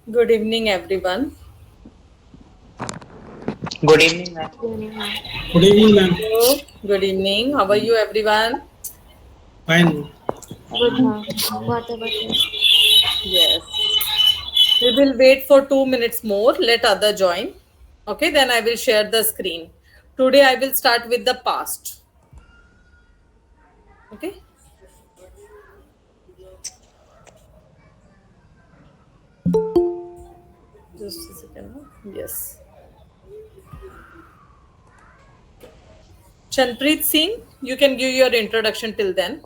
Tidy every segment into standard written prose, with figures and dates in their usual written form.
Good evening, everyone. Good evening, ma'am. Good evening, ma'am. Good evening, ma'am. Hello. Good evening. How are you, everyone? Fine. Good, ma'am. What about you? Yes. We will wait for 2 minutes more. Let other join. Okay, then I will share the screen. Today I will start with the past. Okay. Just a second. Yes. Chanpreet Singh, you can give your introduction till then.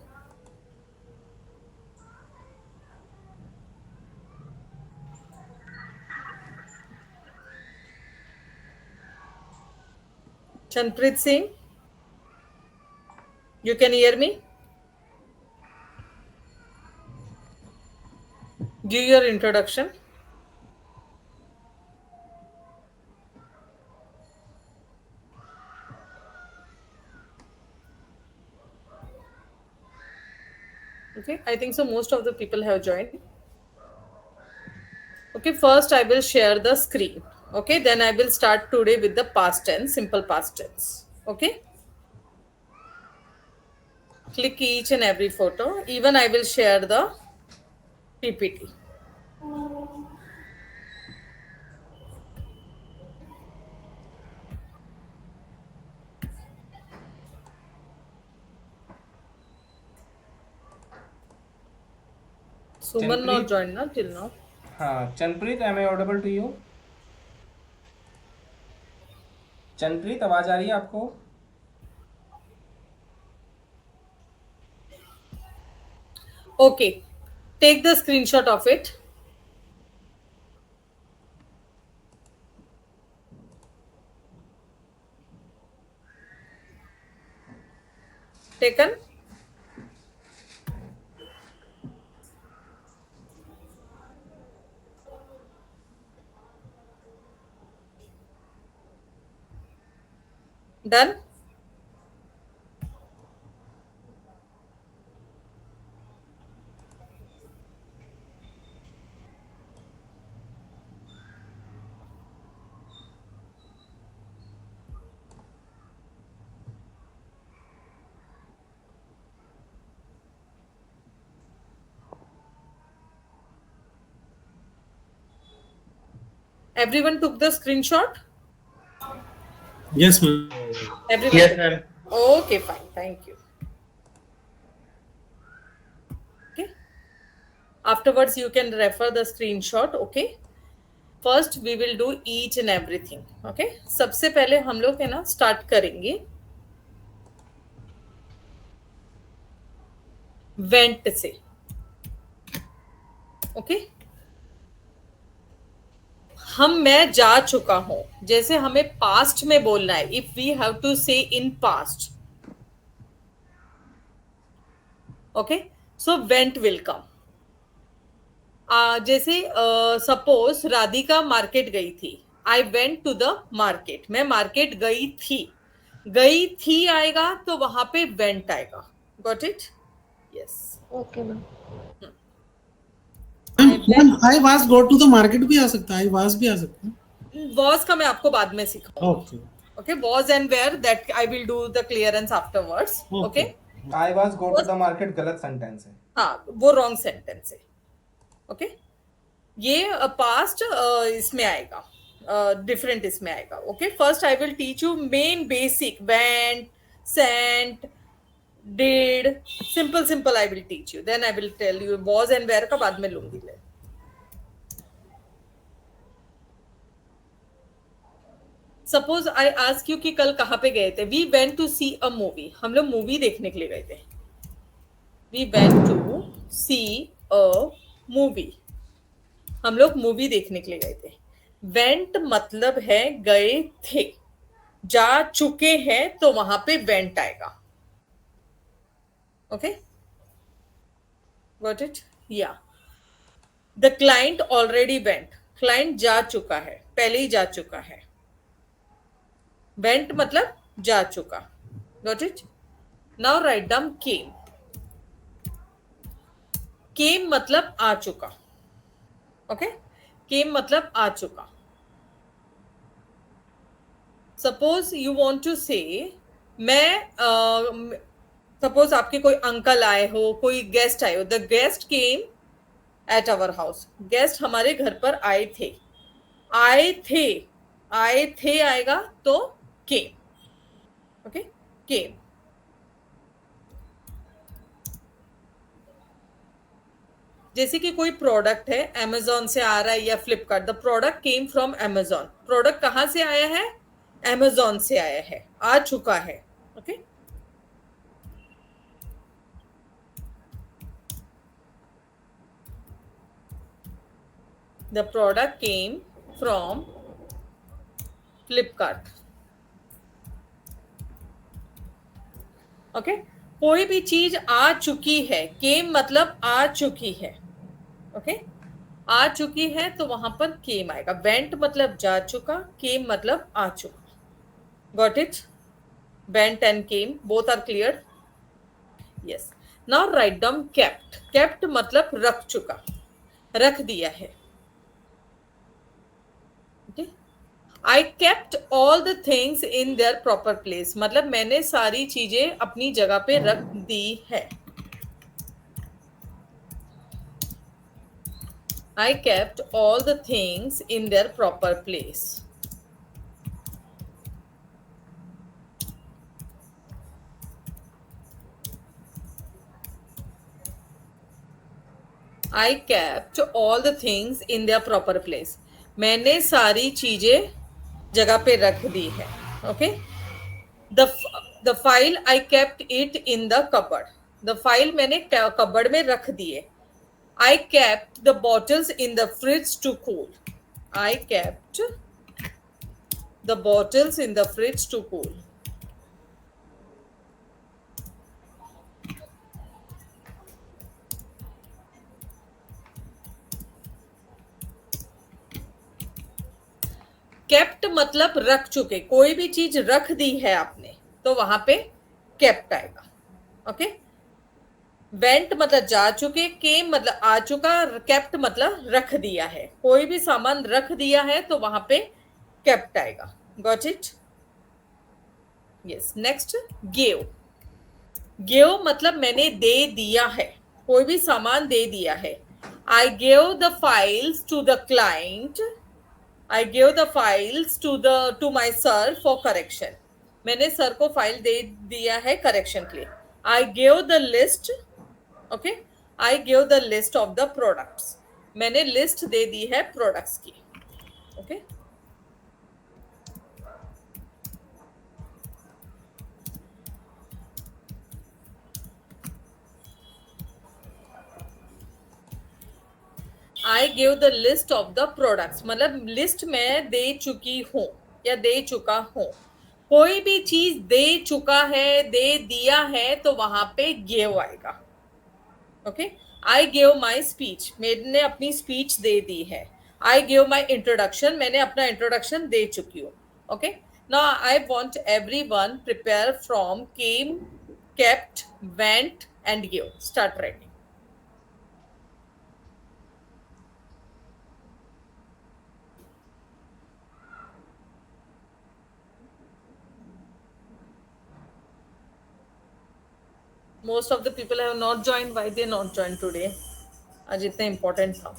Chanpreet Singh, you can hear me? Give your introduction. Okay, I think so. Most of the people have joined. Okay, first I will share the screen. Okay, then I will start today with the past tense, simple past tense. Okay, click each and every photo. Even I will share the PPT. Suman not Chanpreet, joined na till now. Chanpreet, am I audible to you? Chanpreet, आवाज आ रही है आपको? Okay, take the screenshot of it. Taken. Done. Everyone took the screenshot. Yes, ma'am. Everyone Yes, took. ma'am. Okay, fine. Thank you. Okay. Afterwards, you can refer the screenshot. Okay. First we will do each and everything okay सबसे पहले हम लोग है ना start करेंगे went से okay मैं जा चुका हूं जैसे हमें पास्ट में बोलना है if we have to say in past okay so went will come जैसे सपोज राधिका मार्केट गई थी I went to the market मैं मार्केट गई थी आएगा तो वहां पे वेंट आएगा got it yes Okay, ma'am. Ma'am I was go to the market भी आ सकता है, आई वाज भी आ सकता है। वॉज का मैं आपको बाद में सिखाऊंगी okay okay was and where that I will do the clearance afterwards okay okay I was go to the market गलत सेंटेंस है. हाँ वो रॉन्ग सेंटेंस है ओके ये पास्ट इसमें आएगा डिफरेंट इसमें आएगा okay first I will teach you main basic went sent did simple simple I will teach you then I will tell you was and where का बाद में लूंगी ले सपोज आई आस्क यू कि कल कहाँ पे गए थे we went to see a movie हम लोग मूवी देखने के लिए गए थे we went to see a movie हम लोग मूवी देखने के लिए गए थे वेंट मतलब है गए थे जा चुके हैं तो वहां पे वेंट आएगा ओके गॉट इट या the client already went client जा चुका है पहले ही जा चुका है वेंट मतलब जा चुका got it now right down came मतलब आ चुका ओके केम मतलब आ चुका. सपोज यू वॉन्ट टू से, मैं सपोज आपके कोई अंकल आए हो, कोई गेस्ट आए हो, the guest came at our house. Guest हमारे घर पर आए थे. आए थे, आए थे आएगा तो केम. ओके, केम. जैसे कि कोई प्रोडक्ट है, अमेजोन से आ रहा है या Flipkart, the product came from Amazon. Product कहां से आया है? अमेजोन से आया है, आ चुका है. Okay, the product came from Flipkart. Okay, कोई भी चीज आ चुकी है, केम मतलब आ चुकी है. ओके, आ चुकी है तो वहां पर केम आएगा. वेंट मतलब जा चुका, केम मतलब आ चुका. Got it? Went and came both are clear. Yes. Now right down kept. Kept मतलब रख चुका, रख दिया है. Okay, I kept all the things in their proper place मतलब मैंने सारी चीजें अपनी जगह पे रख दी है. I kept all the things in their proper place. I kept all the things in their proper place. मैंने सारी चीजें जगह पे रख दी है. Okay. The file I kept it in the cupboard. The file मैंने कबर्ड में रख दिए. I kept the bottles in the fridge to cool. I kept the bottles in the fridge to cool. Kept मतलब रख चुके. कोई भी चीज रख दी है आपने तो वहां पे केप्ट आएगा. ओके, वेंट मतलब जा चुके, केम मतलब आ चुका, केप्ट मतलब रख दिया है. कोई भी सामान रख दिया है तो वहां पे केप्ट आएगा. Got it? Yes. Next, give. Give मतलब मैंने दे दिया है, कोई भी सामान दे दिया है. I give the files to the client. I gave the files to my sir for correction. मैंने सर को फाइल दे दिया है करेक्शन के लिए. I gave the list. Okay, I gave the list of the products. मैंने list दे दी है products की. Okay, I gave the list of the products मतलब लिस्ट मैं दे चुकी हूँ या दे चुका हूँ. कोई भी चीज दे चुका है, दे दिया है तो वहां पे गिव आएगा. Okay, I give my speech. मैंने अपनी स्पीच दे दी है. I give my introduction. मैंने अपना इंट्रोडक्शन दे चुकी हूँ. Okay, now I want every one prepare from came, kept, went and give. Start writing. Most of the people have not joined. Why they not joined today? आज इतना important था.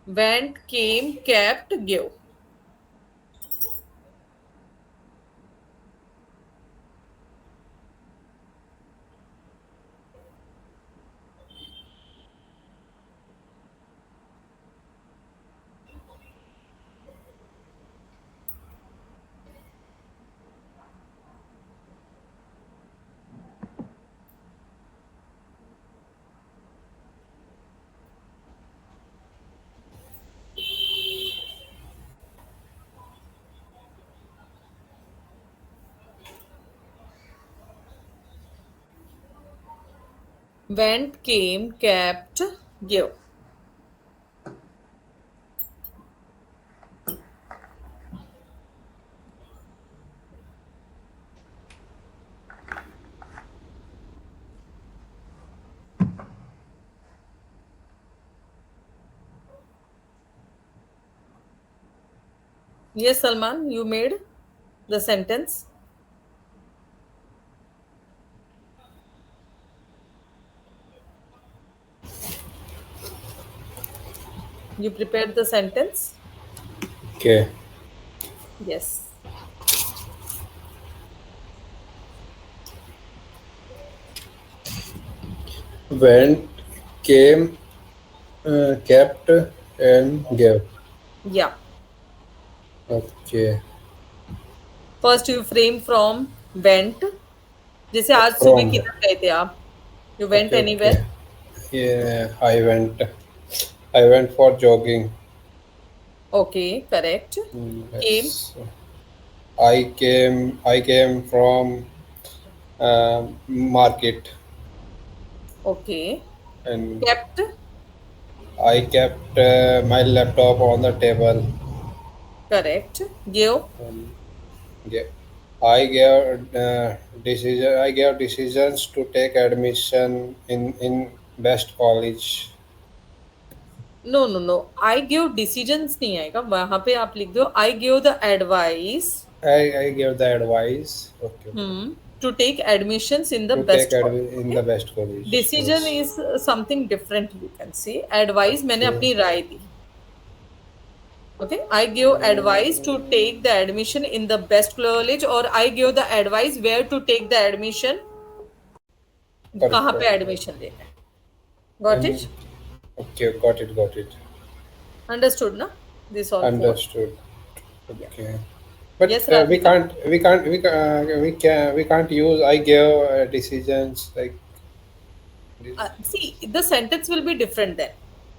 Went, came, kept, give. Went, came, kept, give. Yes, Salman, you made the sentence. You prepared the sentence. Okay. Yes. Went, came, kept, and gave. Yeah. Okay. First you frame from went. जैसे आज सुबह From. किधर गए थे आप? You went Okay. anywhere? Okay. Yeah, I went for jogging. Okay, correct. Came. Yes. I came from market, Okay. and Kept. I kept my laptop on the table. Correct. Give. Um, yeah. I gave I gave decisions to take admission in best college. No. I give decisions नहीं आएगा वहां पे आप लिख दो I give the advice I gave the advice. Okay. to take admissions in the To take best college. in Okay? the best college. Decision Yes. is something different you can say. Advice मैंने अपनी राय दी. Okay, I give advice to take the admission in the best college or I give the advice where to take the admission. कहाँ पे admission लेना है? Got it? Okay, got it. Understood ना? This all four. Understood. Okay. But Yes, we Radhika. we can't use I gave decisions like this. See, the sentence will be different then.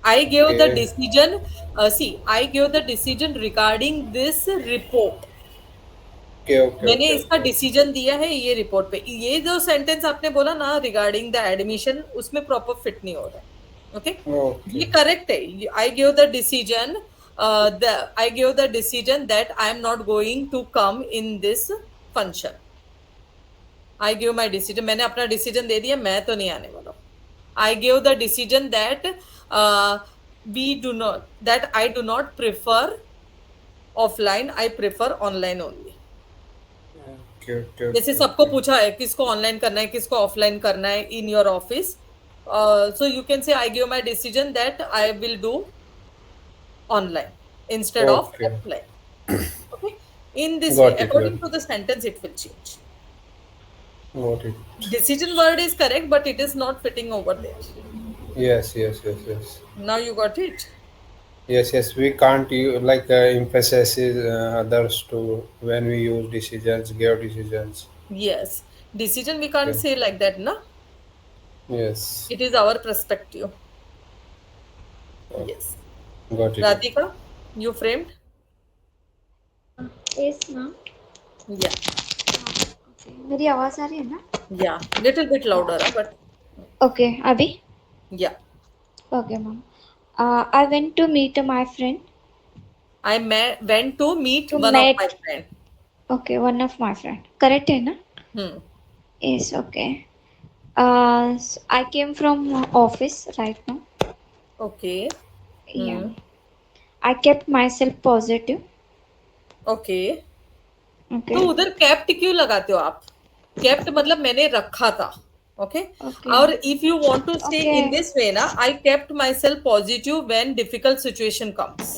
I gave the Okay. decision. I gave the decision regarding this report. Okay. मैंने इसका decision दिया है ये report पे. ये जो sentence आपने बोला ना रिगार्डिंग द एडमिशन उसमें प्रॉपर फिट नहीं हो रहा है. ओके, ये करेक्ट है. I give the decision I gave the decision that I am not going to come in this function. I give my decision. मैंने अपना डिसीजन दे दिया, मैं तो नहीं आने वाला. I gave the decision that I do not prefer offline. I prefer online only. Okay. जैसे सबको पूछा है किसको ऑनलाइन करना है किसको ऑफलाइन करना है in your office. So you can say I give my decision that I will do online instead of Okay. offline. Okay, in this Got way, it, according got to the sentence, it will change. Got it. Decision word is correct, but it is not fitting over there. Yes. Now you got it. Yes. We can't use like emphasizes others to when we use decisions, give decisions. Yes, decision we can't Okay. say like that, na? Yes. It is our perspective. Yes. Got it. Radhika, you framed? Yes, ma'am. Yeah. Okay. मेरी आवाज आ रही है ना? Yeah. Little bit louder, but Okay, अभी? yeah. Okay, ma'am. I went to meet my friend. I went to meet To one met- of my friend. Okay, one of my friend. Correct है ना? Yes, okay. So I came from office right now. Okay. Yeah. I kept myself positive. Okay. Okay. तो उधर kept क्यों लगाते हो आप? Kept मतलब मैंने रखा था. Okay. Okay. और if you want to say Okay. in this way ना, I kept myself positive when difficult situation comes.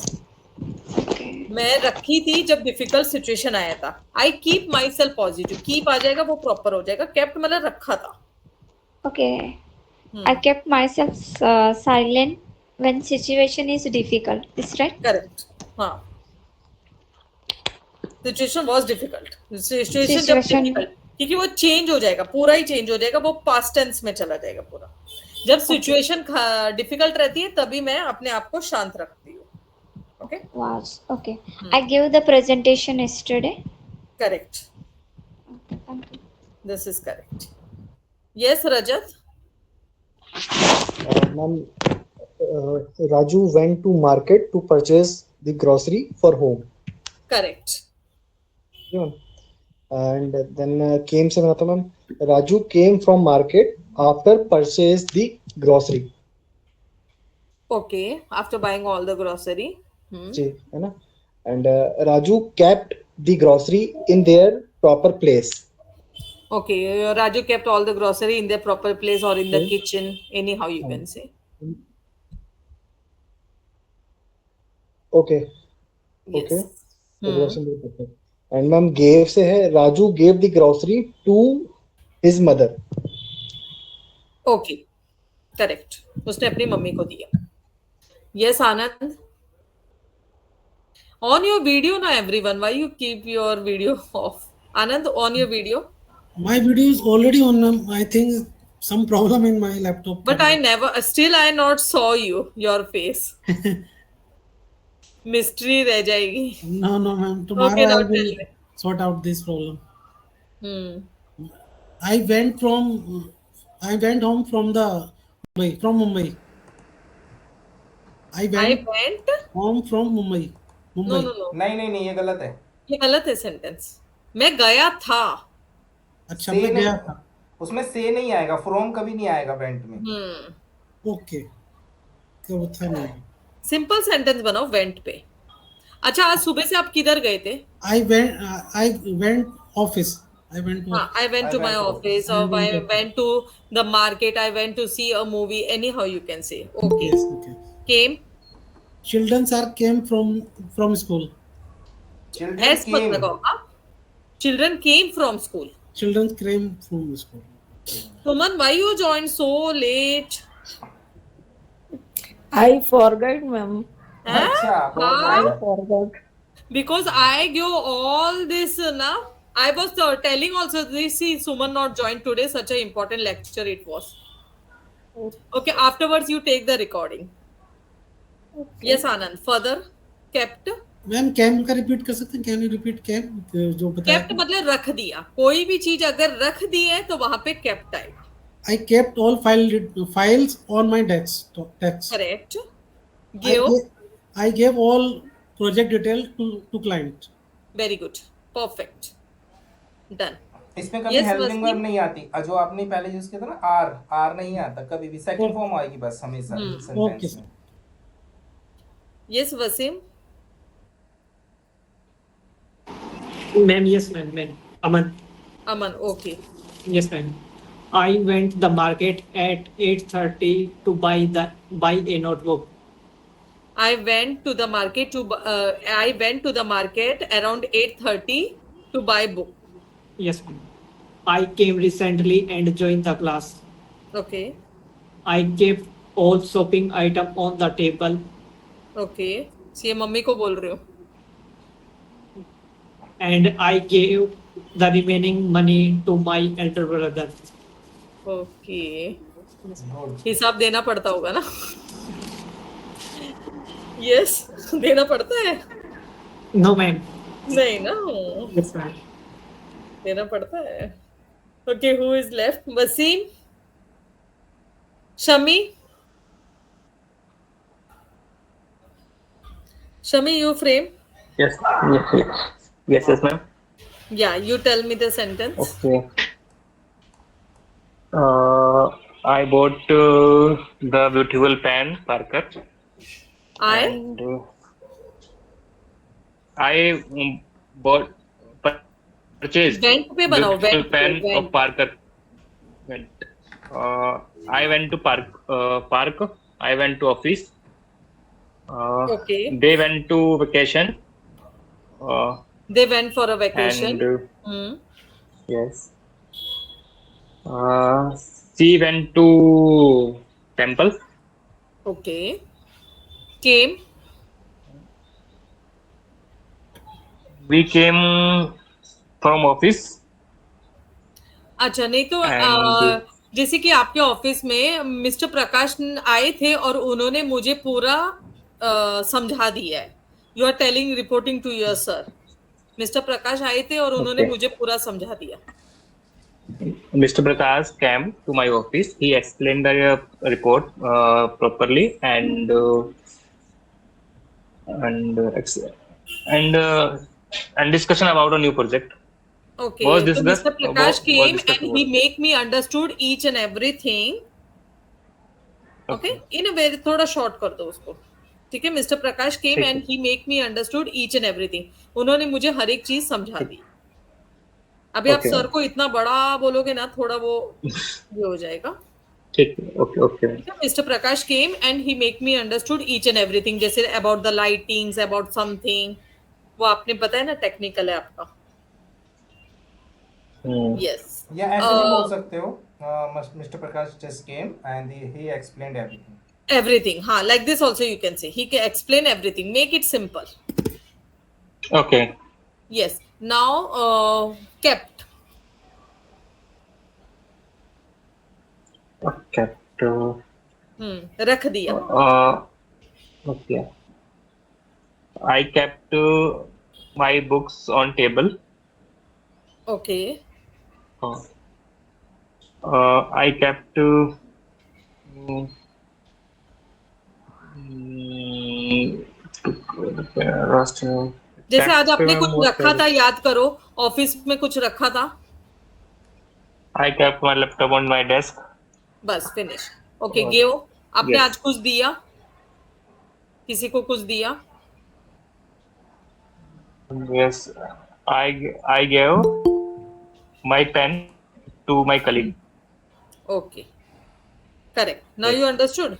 Okay. मैं रखी थी जब डिफिकल्ट सिचुएशन आया था. I keep myself positive. Keep आ जाएगा वो प्रॉपर हो जाएगा. केप्ट मतलब रखा था. Okay. I kept myself silent when situation is difficult. Is right? Correct. हाँ, सिचुएशन वॉज डिफिकल्ट. सिचुएशन जब Situation- डिफिकल्ट क्योंकि वो चेंज हो जाएगा, पूरा ही चेंज हो जाएगा, वो पास्ट टेंस में चला जाएगा पूरा. जब सिचुएशन डिफिकल्ट रहती है तभी मैं अपने आप को शांत रखती हूँ. Okay, Was okay. I gave the presentation yesterday. Correct. Okay, thank you. This is correct. Yes Rajat. Ma'am, Raju went to market to purchase the grocery for home. Correct. Yeah. And then came से बनाता ma'am. Raju came from market after purchase the grocery. Okay, after buying all the grocery. जी है ना. and Raju kept the grocery in their proper place. Okay, Raju kept all the grocery in their proper place or in the Okay. kitchen, anyhow you can say. Okay. Yes. Okay. The grocery in the proper. And ma'am gave से है Raju gave the grocery to his mother. Okay, correct. उसने अपनी mummy को दिया. Yes, Anand. On your video now, everyone. Why you keep your video off? Anand, on your video. My video is already on. I think some problem in my laptop. But I not saw your face. Mystery रह जाएगी. No, ma'am. Tomorrow Okay, now I will tell me. sort out this problem. Hmm. I went home from Mumbai. I I went went. home from Mumbai. No. नहीं ये गलत है. ये गलत है sentence. मैं गया था. अच्छा से मैं नहीं, गया था. उसमें से नहीं आएगा, फ्रॉम कभी नहीं आएगा वेंट में. ओके. तो था नहीं. सिंपल सेंटेंस बनाओ वेंट पे. अच्छा, आज सुबह से आप किधर गए थे? I went office. I went to हाँ, I went to my office or I went to the market. I went to see a movie. Anyhow you can say. Okay. Yes, okay. Came. Children came from school. Children S मत came. लगाओ. हाँ? Children came from school. Children came from school. Suman, why you joined so late? I forgot, ma'am. Huh? अच्छा, बहुत I बढ़िया. forgot. Because I give all this now. I was telling also this. See, Suman not joined today. Such an important lecture it was. Okay. Afterwards, you take the recording. Yes, Anand. Further, kept. Ma'am came का repeat कर सकते हैं? Can you repeat cam जो बताया? Kept मतलब रख दिया. कोई भी चीज अगर रख दी है तो वहां पे kept आएगा. I kept all files on my desk. Correct. Give. I gave all project detail to client. Very good. Perfect. Done. इसमें कभी Yes, हेल्पिंग Vasim. वर्ब नहीं आती. जो आपने पहले यूज किया था ना, आर नहीं आता कभी भी. सेकंड फॉर्म आएगी बस हमेशा Okay, सेंटेंस sir. में. Yes, Vasim. Ma'am, yes, ma'am. Aman, Aman. Okay. yes, ma'am. I went the market at 8:30 to buy a notebook. I went to the market around 8:30 to buy book. Yes, ma'am. I came recently and joined the class. Okay. I kept all shopping item on the table Okay. So ये mummy को बोल रहे हो. and I gave the remaining money to my elder brother. Okay. Good. हिसाब देना पड़ता होगा ना. Yes. देना पड़ता है. No, ma'am. नहीं ना. Yes, ma'am. देना पड़ता है. Okay. Who is left? Vasim. Shami. Shami, you frame. Yes, ma'am. Yeah, you tell me the sentence. Okay. I bought the beautiful pen, Parker, I and I purchased went पे बनाओ. beautiful Went pen पे, of Parker. Went. I went to park. I went to office. Okay. They went to vacation. They went for a vacation. And Hmm. yes. She went to temple. Okay. Came. We came from office. अच्छा, नहीं तो And- जैसे कि आपके office में mister Prakash आए थे और उन्होंने मुझे पूरा समझा दिया है. You are telling reporting to your sir. Mister Prakash आए थे और उन्होंने Okay. मुझे पूरा समझा दिया. Mr. Prakash came to my office. He explained the report properly and discussion about a new project. Okay. Was तो discussed- mister Prakash was came discussed and he make me understood each and everything. Okay. In a way थोड़ा short कर दो उसको. ठीक है, mister Prakash केम ठीक है। And he make me understood each and everything. उन्होंने मुझे हर एक चीज समझा दी। अभी आप Okay. सर को इतना बड़ा बोलोगे ना, थोड़ा वो ये हो जाएगा। ठीक है, okay okay. Mister Prakash came and he make me understood each and everything, जैसे about the lightings, about something, वो आपने पता है ना, टेक्निकल है आपका। यस। या ऐसे भी बोल सकते हो, mister Prakash just came and he explained everything. everything, हाँ, like this also you can say, he can explain everything, make it simple. Okay. Yes. Now kept. Kept. रख दिया। Okay. I kept my books on table. Okay. I kept जैसे आज आपने कुछ kept रखा था, याद करो, ऑफिस में कुछ रखा था। I kept my laptop on my desk. बस फिनिश। Okay, give. आपने Yes. आज कुछ दिया, किसी को कुछ दिया। Yes, I gave my pen to my colleague. Okay, correct. Now you understood.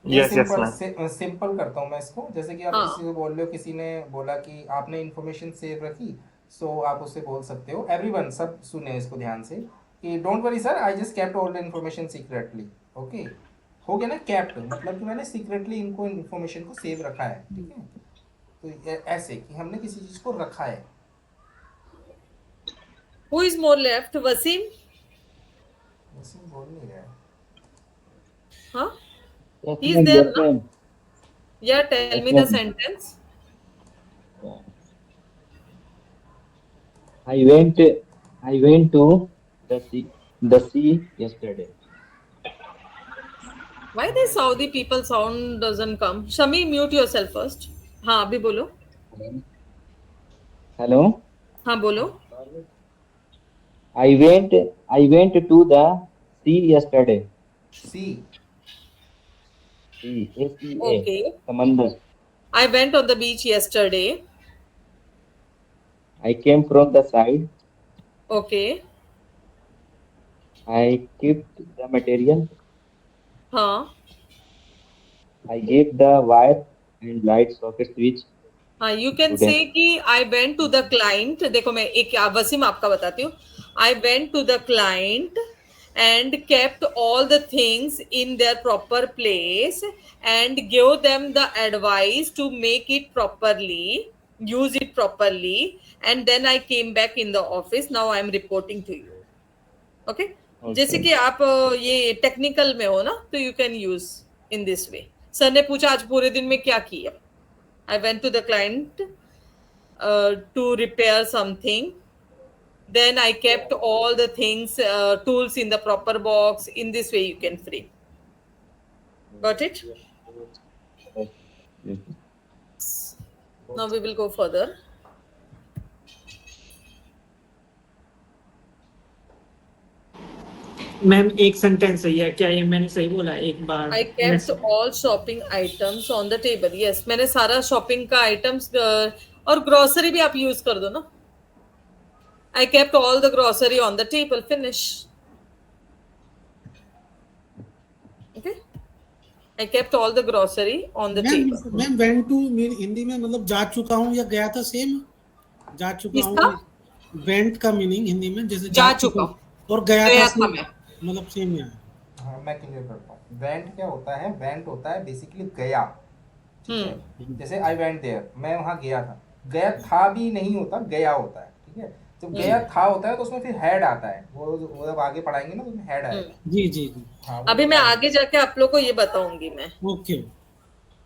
Yes, yes, ma'am. Simple करता हूँ मैं इसको। जैसे कि आप हाँ। किसी से बोल रहे हो, किसी ने बोला कि आपने इंफॉर्मेशन सेव रखी, सो आप उससे बोल सकते हो, एवरीवन, सब सुने इसको ध्यान से, कि don't worry sir, I just kept all the information secretly. Okay, हो गया ना केप्ट, मतलब कि मैंने सीक्रेटली इनको इन्फॉर्मेशन को सेव रखा है। ठीक है, तो ऐसे कि हमने किसी चीज को रखा है। Who is more left? Wasim. Wasim बोल नहीं रहा है। हाँ, he is there ना? Yeah, tell me the sentence. I went to the sea yesterday. Why the Saudi people sound doesn't come? Shami, mute yourself first. हाँ, अभी बोलो। Hello. हाँ, बोलो। I went to the sea yesterday. C. Sea, SEA. Okay. समंदर. I went on the beach yesterday. I came from the side. Okay. I kept the material. हाँ, I gave the wire and light socket switch. हाँ, you can Today. say कि I went to the client। देखो, मैं एक वसीम आपका बताती हूँ। I went to the client and kept all the things in their proper place and gave them the advice to make it properly, use it properly, and then I came back in the office. Now I am reporting to you. Okay? जैसे कि आप ये technical में हो ना, तो you can use in this way. Sir ने पूछा आज पूरे दिन में क्या किया। I went to the client to repair something. Then I kept all the things, tools in the proper box. In this way, you can frame. Got it? Now we will go further. Ma'am एक sentence सही है क्या? ये मैंने सही बोला? एक बार I kept all shopping items on the table. Yes, मैंने सारा शॉपिंग का आइटम्स और ग्रोसरी भी आप यूज कर दो ना। I kept all the grocery on the table. Finish. Okay. I kept all the grocery on the table. Ma'am went to Hindi में मतलब जा चुका हूँ या गया था, सेम जा चुका किसका? हूँ। वेंट का मीनिंग हिंदी में जैसे जा चुका हूँ और गया गया था था मैं। मतलब सेम ही है। हाँ, मैं क्लियर करता हूँ। वेंट क्या होता है? वेंट होता है बेसिकली गया। ठीक है, जैसे आई वेंट देयर, मैं वहाँ गया था। गया था भी नहीं होता, गया होता है। ठीक है, जब गया था होता है तो उसमें फिर हेड आता है। वो जब आगे पढ़ाएंगे ना तो उसमें हेड आएगा। जी जी जी। हाँ, अभी मैं आगे जाके आप लोग को ये बताऊंगी मैं। ओके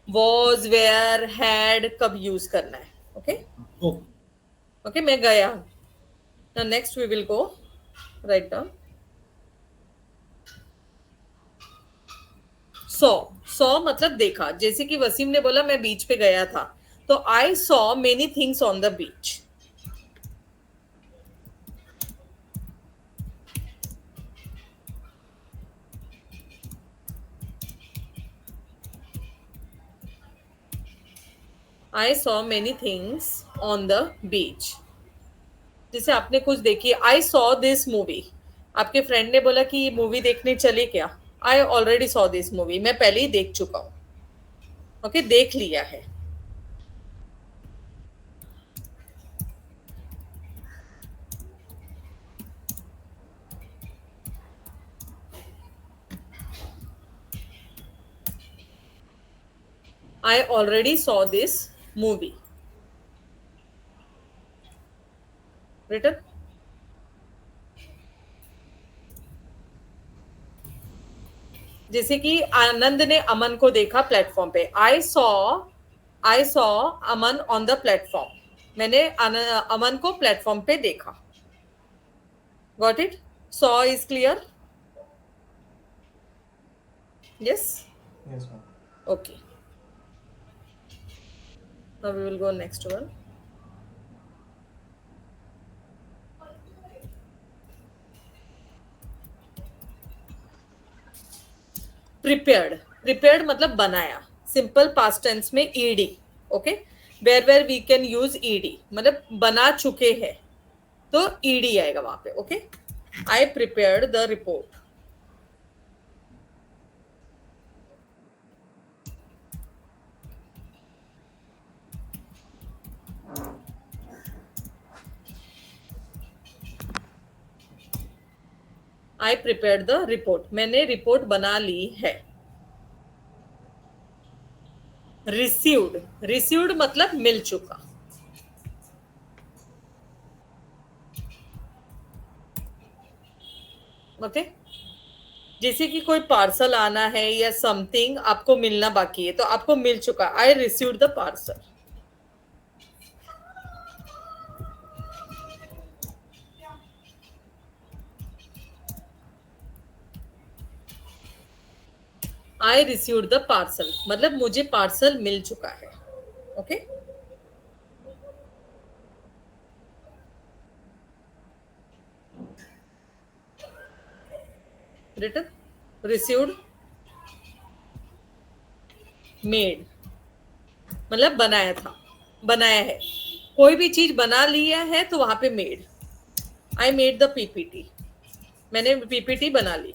Was, where, had कब यूज करना है। Okay okay. ओके, मैं गया। Now next we will go write down. Saw मतलब देखा। जैसे कि वसीम ने बोला मैं बीच पे गया था, तो I saw many things on the beach. I saw many things on the beach. जैसे आपने कुछ देखी, आई सॉ दिस मूवी, आपके फ्रेंड ने बोला कि ये मूवी देखने चले क्या, I already saw this movie, मैं पहले ही देख चुका हूँ। ओके, देख लिया है। I already saw this movie. Written? जैसे कि आनंद ने अमन को देखा प्लेटफॉर्म पे, I saw Aman on the platform, मैंने अमन को प्लेटफॉर्म पे देखा। Got it? Saw is clear? Yes, Yes, ma'am. Okay. Now we will go next one. Prepared, prepared मतलब बनाया, सिंपल पास्ट टेंस में ED. Okay, where where we can use ED, मतलब बना चुके हैं तो ईडी आएगा वहां पे। Okay, I prepared the report. I prepared the report, मैंने रिपोर्ट बना ली है। रिसीव्ड, रिसीव्ड मतलब मिल चुका। ओके, जैसे कि कोई पार्सल आना है या समथिंग आपको मिलना बाकी है तो आपको मिल चुका, I received the parcel. I received the parcel मतलब मुझे पार्सल मिल चुका है। ओके, रिटन, रिसीव्ड, मेड मतलब बनाया था, बनाया है, कोई भी चीज बना लिया है तो वहां पे made. I made the PPT, मैंने पीपीटी बना ली।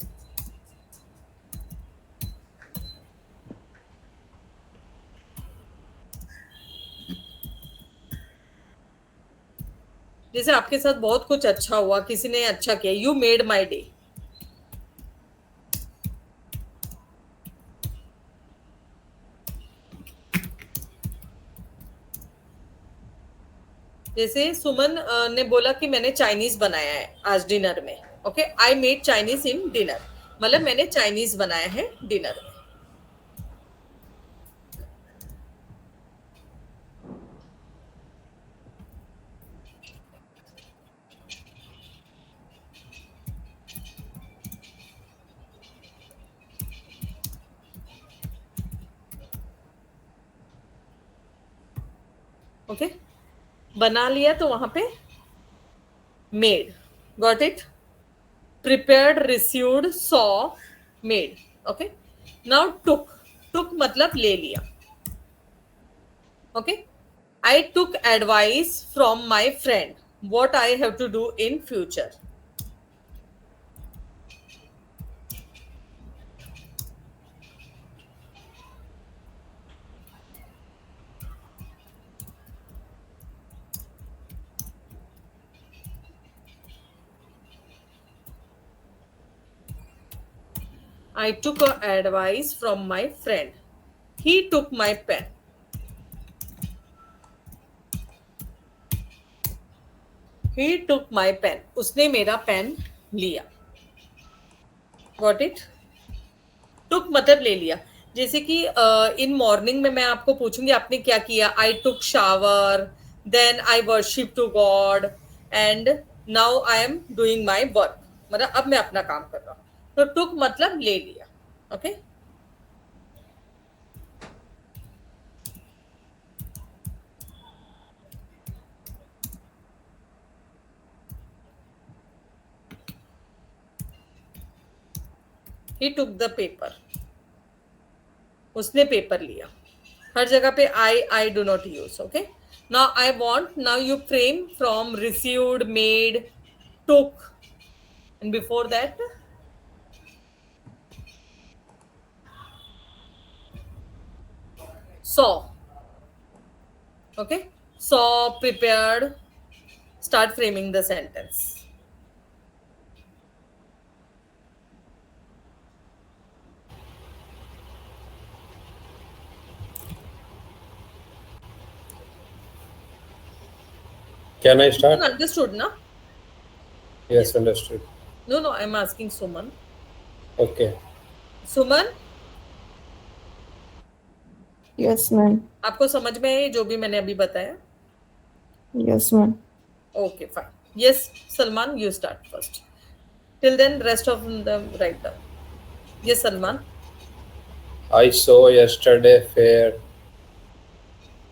जैसे आपके साथ बहुत कुछ अच्छा हुआ, किसी ने अच्छा किया, यू मेड माई डे। जैसे सुमन ने बोला कि मैंने चाइनीज बनाया है आज डिनर में। Okay, I made Chinese in dinner मतलब मैंने चाइनीज बनाया है डिनर में। ओके, बना लिया तो वहां पे made. Got it? Prepared, received, saw, made. Okay, now took, took मतलब ले लिया। Okay, I took advice from my friend what I have to do in future. I took advice from my friend. He took my pen. He took my pen. उसने मेरा pen लिया। Got it? Took मतलब ले लिया। जैसे कि in morning में मैं आपको पूछूंगी आपने क्या किया। I took shower, then I worship to God, and now I am doing my work. मतलब अब मैं अपना काम कर रहा हूँ। तो took मतलब ले लिया। Okay, He took the paper. उसने पेपर लिया। हर जगह पे I do not use. Okay. Now I want, now you frame from received, made, took, and before that saw. Okay. Saw, prepared. Start framing the sentence. Can I You start? understood, na? Yes, understood. No, I'm asking Suman. Okay. Suman, yes ma'am, आपको समझ में है जो भी मैंने अभी बताया? Yes ma'am. Okay, fine. Yes, Salman, you start first. Till then, rest of them write down. Yes, Salman. I saw yesterday fair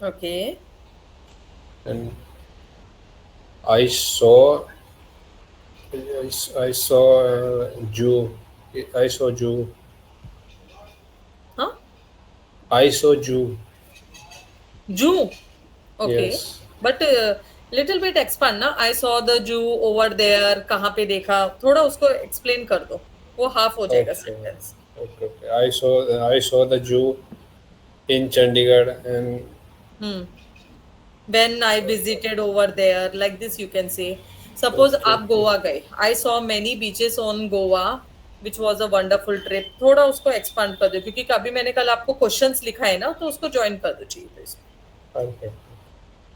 Okay. and I saw I saw Jew. I saw Jew. Huh? I saw Jew. Jew. Okay. Yes. But little bit expand ना. I saw the Jew over there. कहाँ पे देखा? थोड़ा उसको explain कर दो. वो half हो जाएगा Okay. sentence. Okay. I saw the Jew in Chandigarh and When I visited over there, like this you can say. Suppose Okay. आप गोवा गए. I saw many beaches on Goa, which was a wonderful trip. थोड़ा उसको expand कर दो क्योंकि कभी मैंने कल आपको questions लिखा है ना तो उसको join कर दो चाहिए तो इसमें. okay.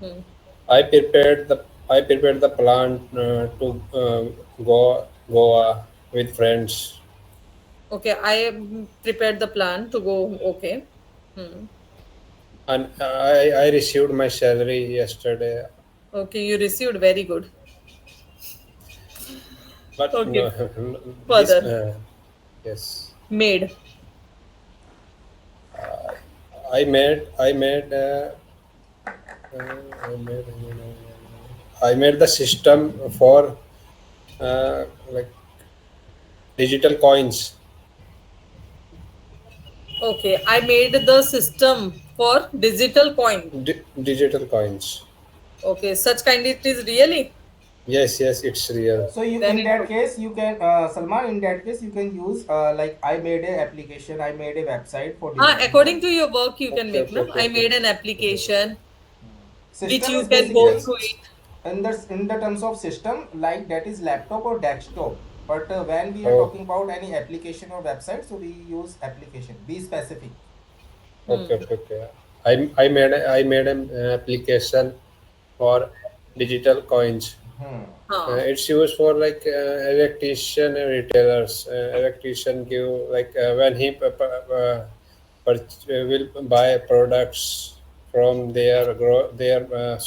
Hmm. I prepared the plan to go Goa with friends. Okay, I prepared the plan to go. Okay. And I received my salary yesterday. Okay, you received very good. But Okay. no, Further. yes. Made. I made the system for like digital coins. Okay, I made the system for digital coin. Digital coins. Okay, such kind it is really. Yes, it's real. So you, Then in it that would- case, you can, Salman, in that case, you can use like I made a application, I made a website for. According to your work, you can Okay, make. No, okay, I made an application System which you is can go basically- through it. in the terms of system, like that is laptop or desktop. But when we are Oh. talking about any application or website, so we use application. Be specific. Okay. I made an application for digital coins. It's used for like electrician and retailers. Electrician give like when he will buy products from their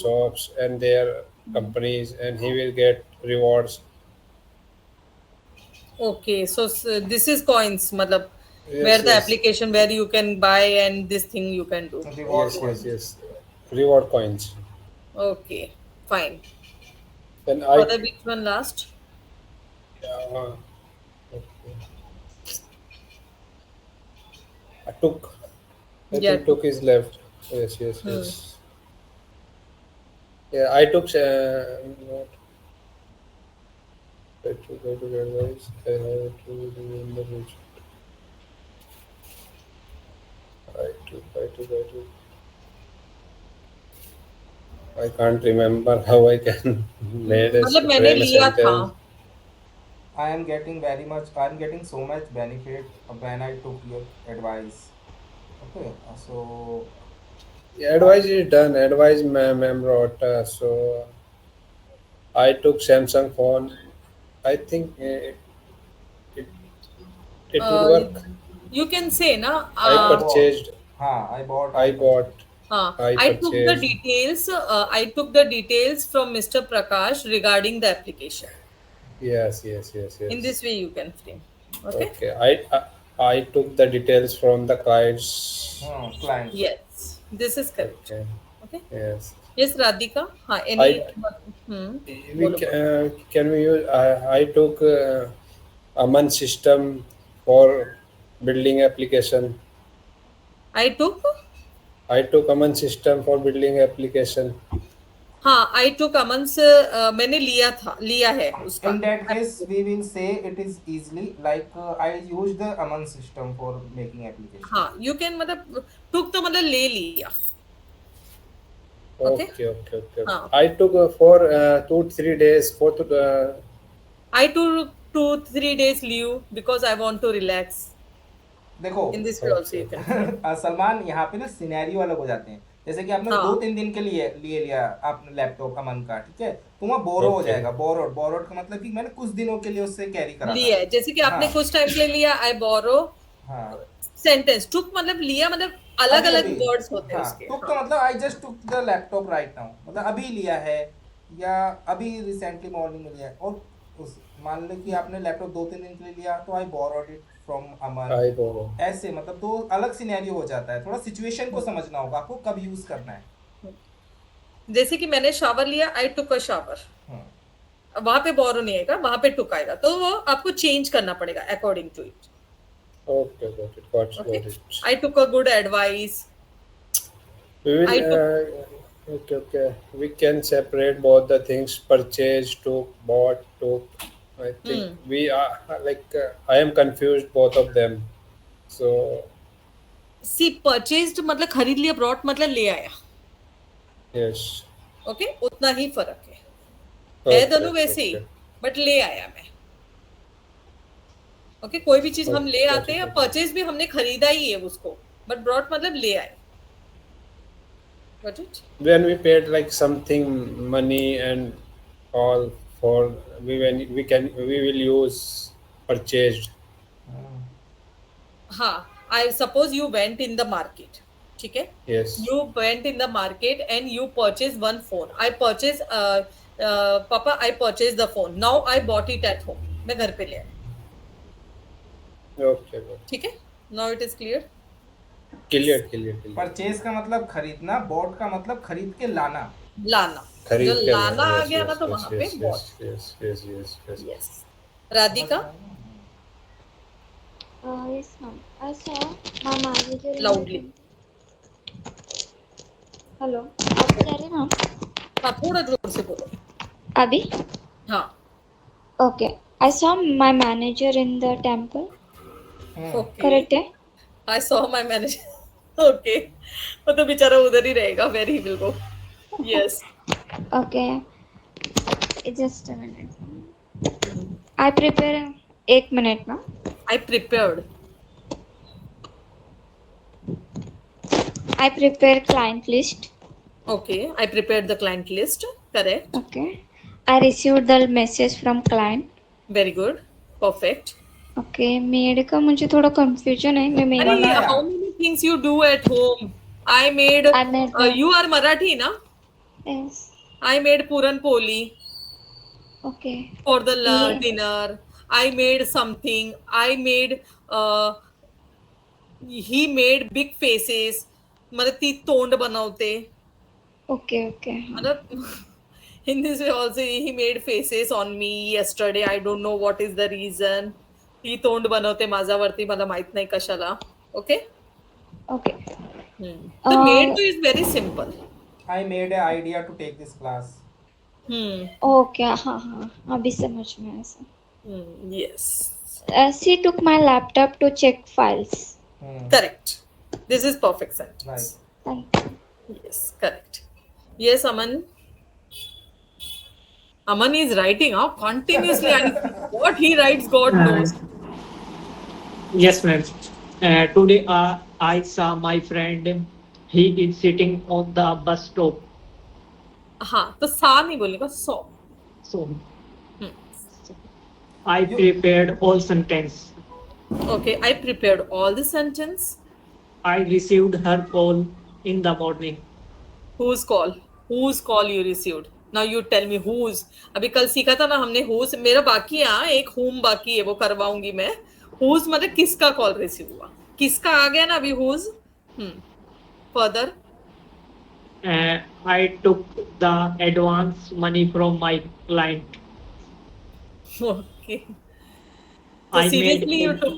shops and their companies, and he will get rewards. Okay, so this is coins, matlab, Yes, where the yes. application where you can buy and this thing you can do. Reward coins. Yes. Reward coins. Okay, fine. Then Further, which one last? okay. I took. I Yeah. think took is left. Yes. Yeah, I took. What? I took advice. I have to remember which. I took. I can't remember how I can made a मतलब मैंने frame a लिया था. sentence. I am getting so much benefit when I took your advice. Okay, so Advice is done. Advice ma'am wrote. So I took Samsung phone. I think it would work. You can say na. I purchased. I bought. I bought. I took the purchased. details. I took the details from Mr. Prakash regarding the application. Yes. In this way, you can frame. Okay. Okay. I took the details from the clients. Client. Yes, this is correct. Okay. Yes. Yes, Radhika. हाँ, any. Can we use? I took Aman system for building application. I took. I took Aman system for building application. हाँ, I took Aman's मैंने लिया है उसका. In that case, we will say it is easily like I use the Aman system for making application. हाँ, you can मतलब took तो मतलब ले लिया. Okay. Okay. हाँ. I took for 2-3 days I took 2-3 days leave because I want to relax. देखो In this way also you can. Salman यहाँ पे ना सिनेरियो अलग हो जाते हैं. जैसे कि आपने हाँ. 2-3 दिन के लिए लिया आपने लैपटॉप अमन का, ठीक है, तो वहाँ बोरो हो जाएगा. बोरोड का मतलब कि मैंने कुछ दिनों के लिए उससे कैरी करा लिया है, जैसे कि आपने कुछ टाइम के लिए लिया. I borrow. हाँ. सेंटेंस टुक मतलब लिया, मतलब अलग अलग वर्ड्स होते हैं हाँ, उसके. टुक तो मतलब I just took the laptop right now, मतलब अभी लिया है या अभी रिसेंटली मॉर्निंग में लिया है. और उस मान लो कि आपने लैपटॉप 2-3 दिन के लिए लिया तो I borrowed it from Aman. I borrow. ऐसे मतलब दो अलग सिनेरियो हो जाता है. थोड़ा सिचुएशन को समझना होगा आपको कब यूज करना है. जैसे कि मैंने शावर लिया, आई टुक अ शावर. वहां पे बोरो नहीं आएगा, वहां पे टुक आएगा, तो वो आपको चेंज करना पड़ेगा according to it. Okay, got it. I took a good advice. We will okay. We can separate both the things: purchase, took, bought, took. I think we are like I am confused both of them. So See, purchased मतलब खरीद लिया, brought मतलब ले आया. yes. Okay, उतना ही फर्क है दोनों वैसे ही, बट ले आया मैं. ओके, कोई भी चीज हम ले आते हैं, परचेज भी हमने खरीदा ही है उसको, बट ब्रॉट मतलब ले आए. Got it? When we paid like something money and all for we will use purchased. हाँ, I suppose you went in the market. ठीक है? Yes. You went in the market and you purchased one phone. I purchased Papa, I purchased the phone. Now I bought it at home. मैं घर पे ले आया. Okay. ठीक है? Now it is clear. Clear. Purchase का मतलब खरीदना, बॉट का मतलब खरीद के लाना. जो लाना आ गया ना, तो वहां पे bought. Yes. Yes. Radhika, Yes, ma'am. I saw my manager. loudly. Hello. आप कह रहे हैं मैम? हाँ, थोड़ा जोर से बोलो. अभी? हाँ. Okay. I saw my manager in the temple. Okay. Correct है? I saw my manager. Okay. वो तो बेचारा उधर ही रहेगा. Where he will go. Yes. Okay. Just a minute. I prepare. एक मिनट ना. I prepared. I prepare client list. Okay. I prepared the client list. Correct. Okay. I received the message from client. Very good. Perfect. Okay. Made का मुझे थोड़ा confusion है. मैं made अरे, how many things you do at home? I made. You are Marathi, na? Yes. I made puran poli Okay. for the dinner. I made something. I made. He made big faces. मतलब ती तोंड बनवते. Okay. मतलब in this way also he made faces on me yesterday. I don't know what is the reason. ती तोंड बनवते माझ्यावरती, मला माहित नाही कशाला. Okay. The made to is very simple. I made an idea to take this class. Okay. हाँ. अभी समझ में आया sir. Yes. She took my laptop to check files. Correct. This is perfect sentence. Right. Thank you. Yes, correct. Yes, Aman. Aman is writing continuously, and what he writes, God knows. Yes, ma'am. Today I saw my friend. He is sitting on the bus stop. हाँ, तो सा नहीं बोलेगा, सो. So I prepared all sentence. Okay, I prepared all the sentence. I received her call in the morning. Whose call? Whose call you received? Now you tell me whose. अभी कल सीखा था ना हमने whose. मेरा बाकी है, एक whom बाकी है, वो करवाऊंगी मैं. Whose मतलब किसका कॉल रिसीव हुआ. किसका आ गया ना अभी whose. Further. I took the advance money from my client. Okay. So I seriously made you took.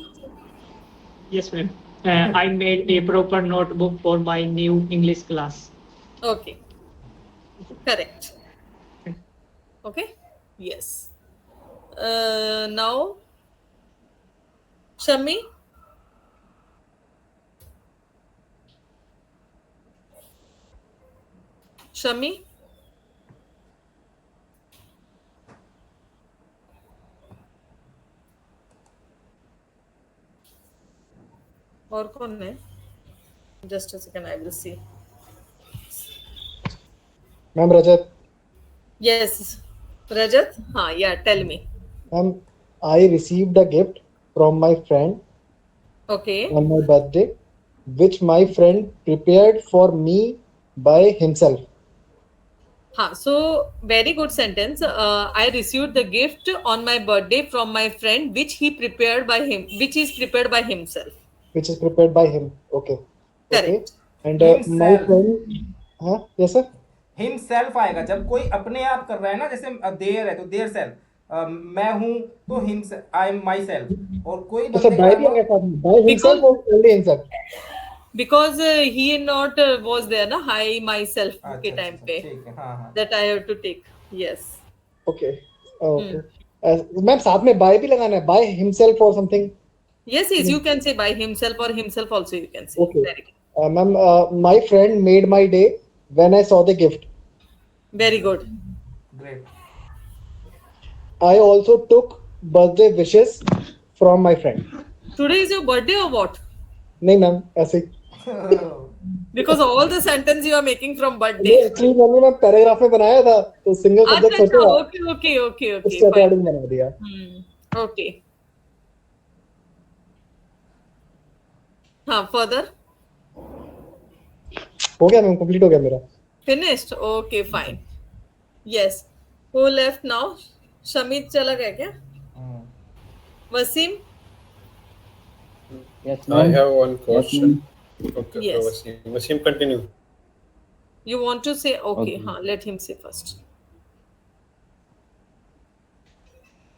Yes, ma'am. I made a proper notebook for my new English class. Okay, correct. Okay, yes. Now, Shami. Shami. और कौन है? Just a second, I will see. Ma'am, Rajat. Yes, Rajat. हाँ, yeah. Tell me. Ma'am, I received a gift from my friend Okay. on my birthday, which my friend prepared for me by himself. हाँ, so very good sentence. I received the gift on my birthday from my friend, which is prepared by himself. Which is prepared by him. Okay. Okay. Correct. And my Himself. friend. हाँ, yes sir. Himself आएगा जब कोई अपने आप कर रहा है ना, जैसे देर है तो देर सेल्फ, मैं हूं तो him I am my self, और कोई अच्छा, बंदे by भी आएगा साथ में. By himself or only himself? Because he not was there ना, I myself के अच्छा time अच्छा पे. ठीक है, हाँ हाँ That I have to take. Yes. Okay. Okay. Ma'am साथ में by भी लगाना है. By himself or something. Yes, you can say by himself or himself also you can say. Okay. Directly. Ma'am, my friend made my day when I saw the gift. Very good. Great. I also took birthday wishes from my friend. Today is your birthday or what? नहीं ma'am, ऐसे ही. Because all the sentence you are making from birthday. ये actually मैंने paragraph में बनाया था तो single subject अच्छा, सोचा okay, okay, okay, okay. उसके Fine. अकॉर्डिंग बना दिया. Okay. हाँ, further. हो गया मैम, कंप्लीट हो गया मेरा. Finished. Okay, fine. Yes. Who left now? Shamit चला गया क्या? Wasim. Yes, I ma'am. have one Yes, question. ma'am. Okay, Yes. Wasim. Wasim, continue. You want to say? Okay. Okay. हाँ, let him say first.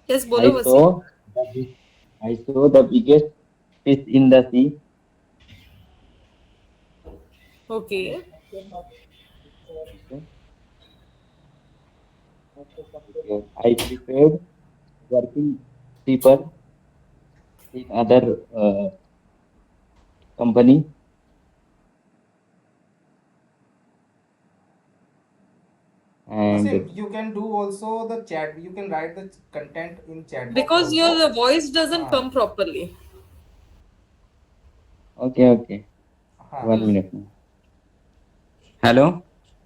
Yes, बोलो Wasim. I saw the biggest fish in the sea. Okay. Okay. I prepared working people in other company. And Wasim, you can do also the chat, you can write the content in chat box Because also. your voice doesn't हाँ. come properly. okay. हाँ. 1 minute. Ma'am. Hello.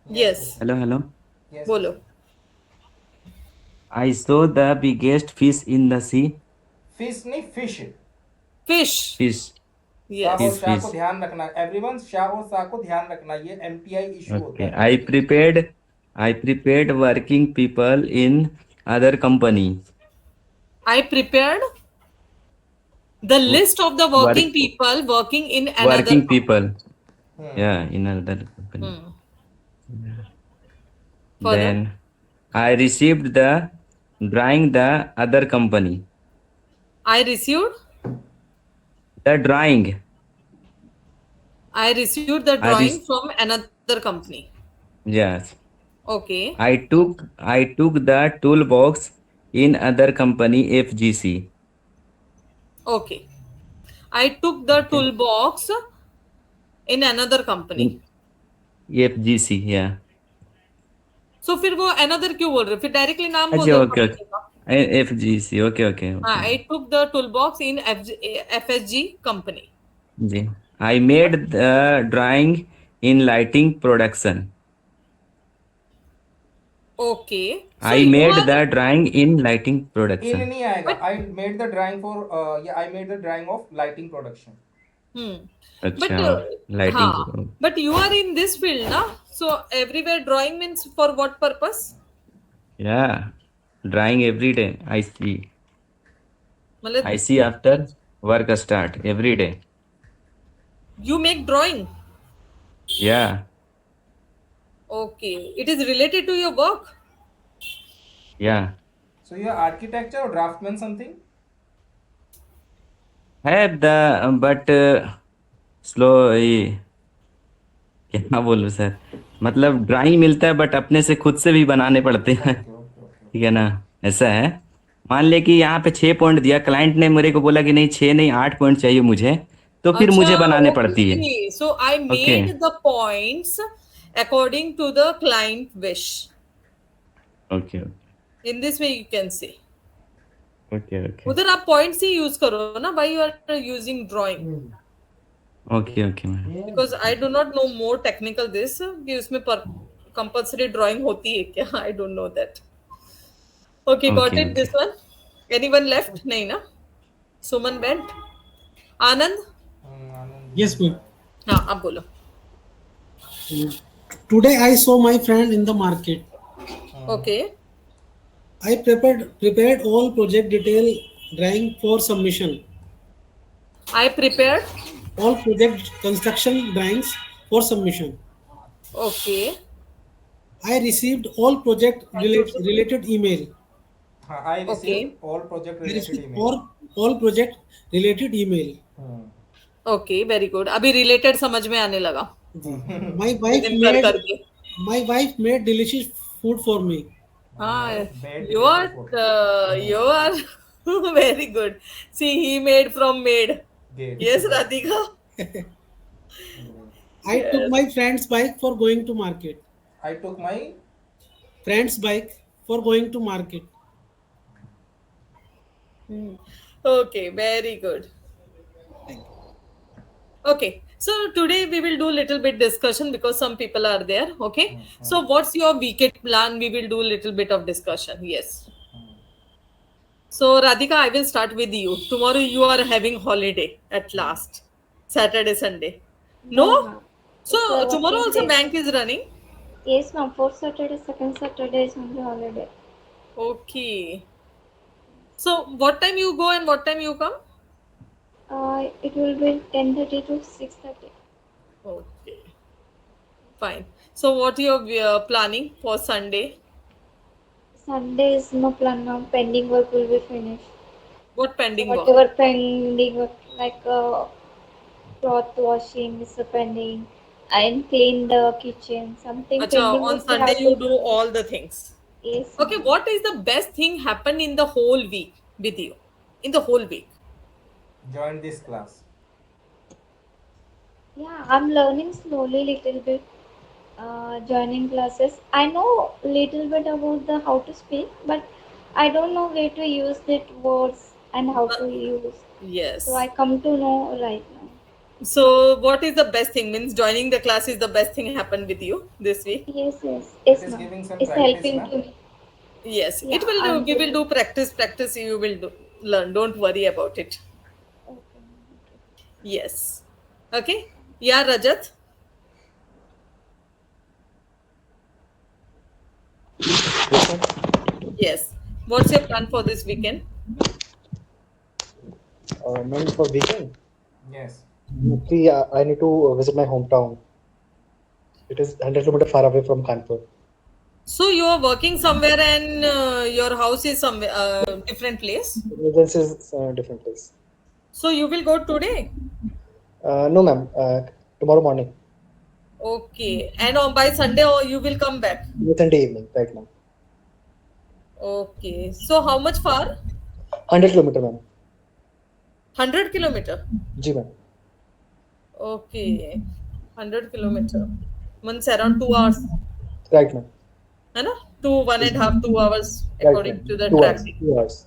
Yes. Hello. Yes. बोलो. I saw the biggest fish in the sea. Fish नहीं, fish. Fish. Fish. Yes. शाह और शाह fish. को ध्यान रखना, एवरीवन शाह और शाह को ध्यान रखना, ये MTI इशू होता Okay. है. I prepared working people in other company. I prepared the list of the working Work- people working in another Working company. people. Hmm. Yeah, in another company. Further? Then I received the drawing the other company. I received The drawing. the drawing from another company. Yes. Okay. I took the toolbox in other company FGC. Okay. I took the toolbox in another company. FGC, yeah. So फिर वो another क्यों बोल रहे हो? फिर directly नाम बोल अच्छा, दो okay. company का. FGC, okay. हाँ, I took the toolbox in FSG company. Ji. I made the drawing in lighting production. Okay. So I you made are- the drawing in lighting in production. नहीं आएगा. I made the drawing for I made the drawing of lighting production. But अच्छा, lighting. हाँ, but you are in this field ना, so everywhere drawing means for what purpose? Yeah, drawing every day. I मतलब see after work start every day. you make drawing. Yeah. Okay, it is related to your work. Yeah. So you are architecture or draftsman something? Have the but slow क्या बोलूं sir, मतलब drawing मिलता है but अपने से खुद से भी बनाने पड़ते हैं। ओके ओके ओके ठीक है ना, ऐसा है। मान ले कि यहाँ पे 6 पॉइंट दिया, क्लाइंट ने मेरे को बोला कि नहीं 6 नहीं 8 पॉइंट चाहिए मुझे, तो फिर अच्छा, मुझे बनाने पड़ती है। okay. So I okay made the points according to the client wish. Okay In this way you can say. Okay okay उधर आप पॉइंट्स ही यूज करो ना, भाई, you are using drawing, okay okay ma'am. Because I do not know more technical this कि उसमें पर compulsory drawing होती है क्या, I don't know that. Okay, got okay it okay this one. Anyone left? नहीं ना, सुमन वेंट। आनंद? आनंद Yes, ma'am. हाँ, आप बोलो। Today I saw my friend in the market. Okay, I prepared all project detail drawing for submission. I prepared. All project construction drawings for submission. Okay, I received all project related email. हाँ, I okay, received all project I related received email. all project related email. Okay, very good. अभी related समझ में आने लगा My wife within कर made करके। delicious food for me. हाँ, Bad you related photo. are very good. See, he made from made. Gate. Yes, Radhika. I took my friend's bike for going to market. I took my Friend's bike for going to market. Okay, very good. Okay, so today we will do little bit discussion because some people are there. Okay, so what's your weekend plan? We will do little bit of discussion. Yes. So Radhika, I will start with you. Tomorrow you are having holiday at last, Saturday, Sunday. No? ma'am. So It's a tomorrow working also day. bank is running. Yes, ma'am. Fourth Saturday, second Saturday is only holiday. Okay. So what time you go and what time you come? It will be 10:30 to 6:30. Okay. Fine. So what you are planning for Sunday? Sunday is no plan now. Pending work will be finished. What pending work? Whatever pending work, like cloth washing is pending, and clean the kitchen. Something Acha, pending on work we Sunday have you to do all the things. Yes. Okay, what is the best thing happened in the whole week with you? In the whole week? join this class. Yeah, I'm learning slowly little bit. Joining classes. I know little bit about the how to speak, but I don't know where to use that words and how to use. Yes. So I come to know right now. So what is the best thing? Means joining the class is the best thing happened with you this week? Yes, It is ma'am. giving some It's practice, helping na? to me. Yes. Yeah, It will do. I'm We will good. do practice. You will learn. Don't worry about it. Okay. Yes. Okay. Yeah, Rajat. Yes. What's your plan for this weekend? Ma'am, for weekend, Yes. actually, I need to visit my hometown. It is 100 kilometers far away from Kanpur. So you are working somewhere and your house is somewhere different place. This is a different place. So you will go today. No, ma'am. Tomorrow morning, Okay. And on by Sunday or you will come back. Sunday evening, right now. Okay. So how much far? 100 kilometers, ma'am. 100 kilometer. जी ma'am. Okay. 100 kilometer. Means around 2 hours. Right, ma'am. है ना? 2 hours Right, according ma'am. to the 2 hours. traffic. 2 hours.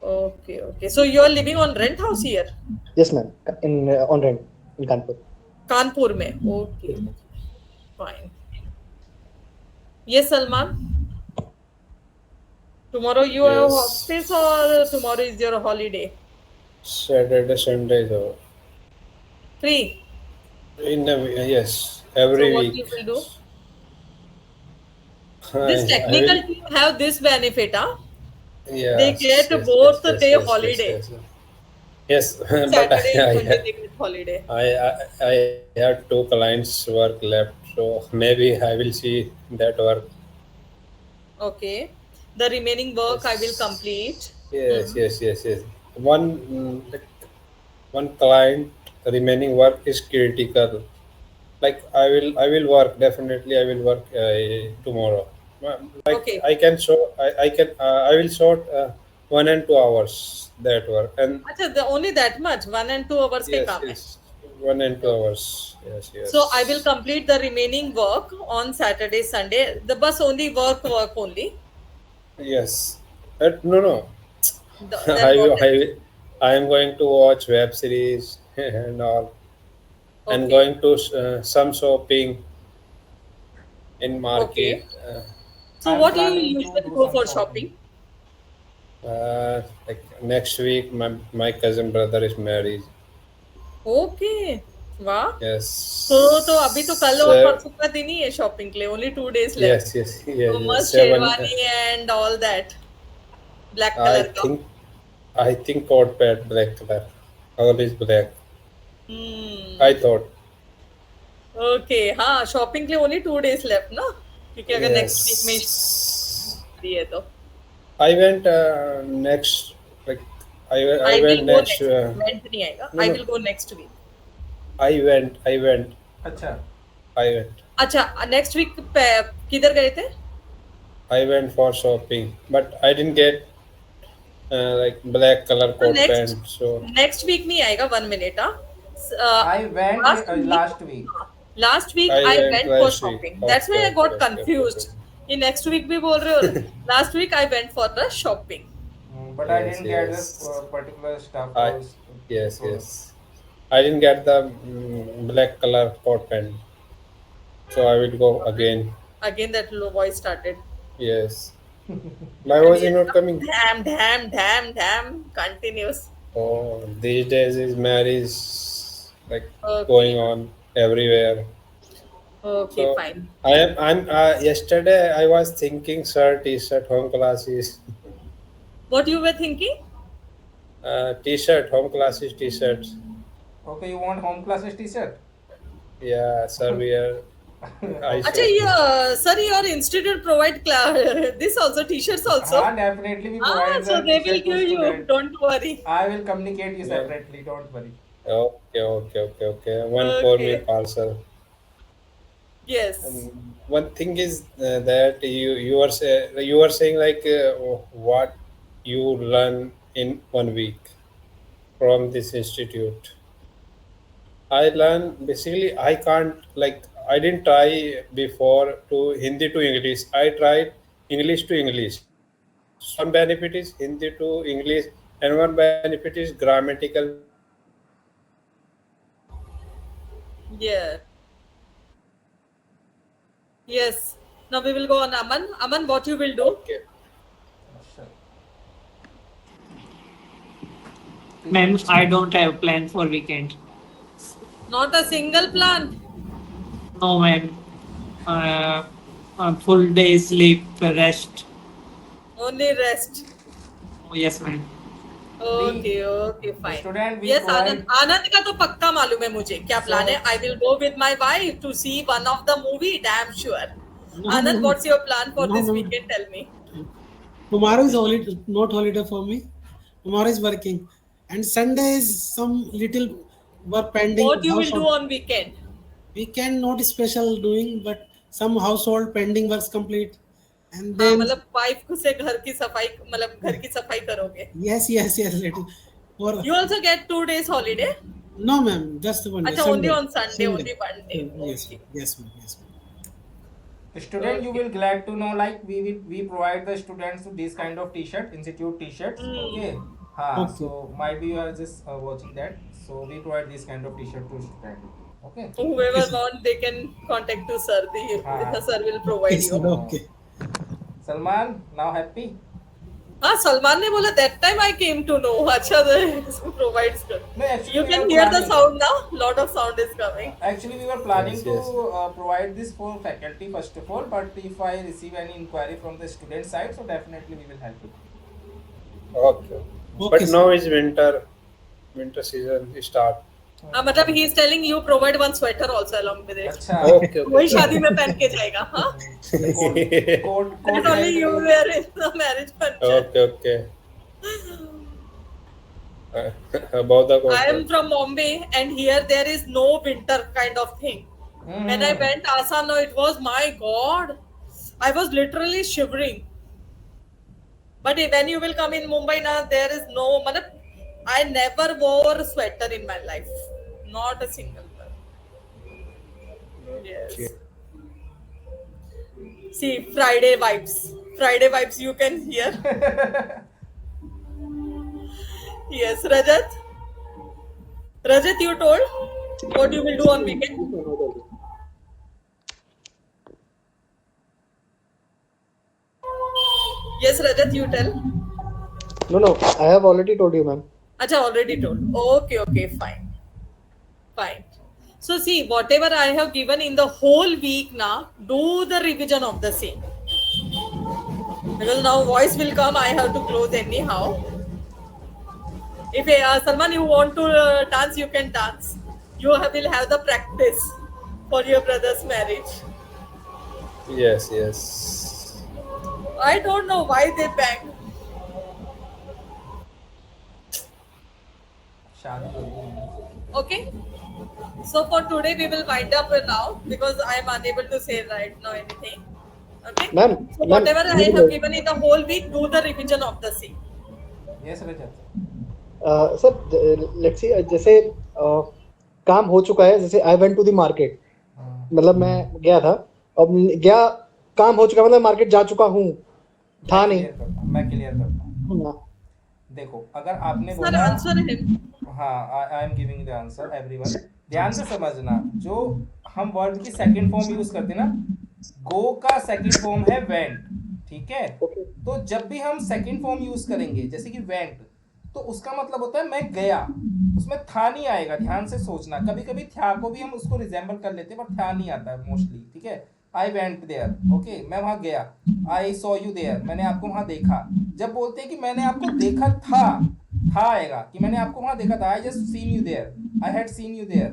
Okay, okay. So you are living on rent house here? Yes, ma'am. In on rent in Kanpur. Kanpur mein. Okay. Fine. Yes, Salman. Tomorrow you have Yes. office or tomorrow is your holiday? Saturday, Sunday, though. Free. Yes, every So what week. you will do? I This technical will. team have this benefit, huh? Yes, They get yes, both yes, day yes, holiday. yes, yes. Yes, but Saturday and Sunday they get holiday. I have 2 clients work left, so maybe I will see that work. Okay. The remaining work I will Yes. complete. Yes, yes, yes, yes. One client remaining work is critical. Like I will work, definitely. I will work tomorrow. Like Okay. I can show. I can. I will short 1 and 2 hours that work. And अच्छा, only that much, 1 and 2 hours के yes, काम है. yes, 1 and 2 hours. Yes, So I yes. will complete the remaining work on Saturday, Sunday. The bus only work only. Yes. No, no. Then what else? I am going to watch web series and all, and Okay. going to some shopping in market. Okay. So I'm what do you planning to usually do go some for shopping. shopping? Like next week, my cousin brother is married. Okay. वाह. Yes. तो अभी तो कल और So, परसों का दिन ही है शॉपिंग के लिए. Only 2 days left. yes, So yes. मस्त 7. Sherwani and all that. Black color का. I think coat pant black color. All is black. I thought. Okay. हाँ, शॉपिंग के लिए only 2 days left ना, क्योंकि अगर नेक्स्ट वीक में Yes. दिए तो I went next. Like I I will went go next. next. Went नहीं आएगा. no, I no. will go next week. I went. अच्छा. अच्छा, नेक्स्ट वीक किधर गए थे? I went for shopping, but I didn't get like black color coat next- pant. So next week नहीं आएगा. 1 minute. I went last week. Last week I I went went for last week. shopping. That's why I Okay, got okay, confused. okay. ये next week भी बोल रहे हो. Last week I went for the shopping. But I Yes, didn't get yes. this particular stuff. Yes. I didn't get the black color coat pant. So I will go again. Again that low voice started. Yes. My voice is not coming. Damn. Continuous. Oh, these days is marriage like Okay. going on everywhere. Okay, So, fine. I'm yesterday I was thinking shirt, t-shirt, home classes, What you were thinking? t-shirt, home classes, t-shirts. Okay, you want home classes t-shirt? Yeah, sir, we are. I अच्छा, said- ये sir, your institute provide this also, t-shirts also. Definitely we provide So the they will t-shirt to give you. student. Don't worry. I will communicate you separately. Don't worry. Okay. One for me Okay. parcel. Yes. One thing is that you are saying like what you learn in 1 week from this institute. I learn basically I didn't try before to Hindi to English. I tried English to English. Some benefit is Hindi to English, and one benefit is grammatical. Yeah. Yes. Now we will go on Aman. Aman, what you will do? Okay. Ma'am, I don't have plan for weekend. Not a single plan. No, ma'am. Full day sleep, rest. Only rest. Oh, yes, ma'am. Okay, fine. Student, we Yes, provide- आनंद का तो पक्का मालूम है मुझे क्या plan है. I will go with my wife to see one of the movie. Damn sure. Anand, what's your plan for this weekend? Tell me. Tomorrow is holiday, not holiday for me. Tomorrow is working, and Sunday is some little work pending. What you will do household. on weekend? Weekend not special doing, but some household pending works complete, and हाँ, then मतलब wife से घर की सफाई, मतलब घर की सफाई करोगे. yes, little. Or You also get 2 days holiday. no, ma'am, just one day. अच्छा, only on Sunday, only one day. Yes, Okay. yes, ma'am. Student, you will glad to know like we provide the students with this kind of t-shirt, institute t-shirts. Okay. Okay. So might be you are just watching that. So we provide this kind of t-shirt to student. Okay. Whoever want, they can contact to sir. The sir will provide Yes, you. sir, okay. Salman, now happy? हाँ, सलमान ने बोला that time I came to know. अच्छा, provides. No, actually You we can were hear the planning- sound now. Lot of sound is coming. Actually, we were planning Yes, to provide this for faculty first of all, but if I receive any inquiry from the student side, so definitely we will help you. Okay. Okay, But sir. now is winter season start. हाँ, मतलब he is telling you provide one sweater also along with it. अच्छा. Okay. वही शादी में पहन के जाएगा. हाँ. Coat Not only you wear in the marriage function. Okay. about the I am coastal. from Bombay, and here there is no winter kind of thing. When I went Asano, it was, my God, I was literally shivering. But when you will come in Mumbai now, there is no. I never wore a sweater in my life, not a single one. Yes. Okay. See, Friday vibes. Friday vibes you can hear. Yes, Rajat. Rajat, you told what you will do on weekend? Yes, Rajat, you tell. No, I have already told you, ma'am. Acha, already told. Okay, fine. Fine. So see, whatever I have given in the whole week now, do the revision of the same. Because now voice will come, I have to close anyhow. If Salman, you want to dance, you can dance. You will have the practice for your brother's marriage. Yes. I don't know why they bang. Okay. So for today we will wind up now because I am unable to say right now anything. Okay. Ma'am, So whatever I have given in the whole week, do the revision of the same. Yes, Rajat. Sir let's see जैसे काम हो चुका है, जैसे I went to the market, मतलब मैं गया था, अब गया, काम हो चुका, मतलब मार्केट जा चुका हूँ, था नहीं। मैं क्लियर करता हूँ। देखो, अगर आपने बोला आंसर है, हाँ, I am giving the answer everyone. ध्यान से समझना, जो हम वर्ड की सेकंड फॉर्म यूज करते हैं ना, गो का सेकंड फॉर्म है वेंट, ठीक है? तो जब भी हम सेकंड फॉर्म यूज करेंगे, जैसे कि वेंट, तो उसका मतलब होता है मैं गया, उसमें था नहीं आएगा। ध्यान से सोचना, कभी कभी था को भी हम उसको रिजेंबल कर लेते हैं, पर था नहीं आता है मोस्टली, ठीक है? आई वेंट देयर, ओके, मैं वहां गया। आई सॉ यू देयर, मैंने आपको वहां देखा। जब बोलते हैं कि मैंने आपको देखा था आएगा, कि मैंने आपको वहां देखा था, I just seen you there, I had seen you there,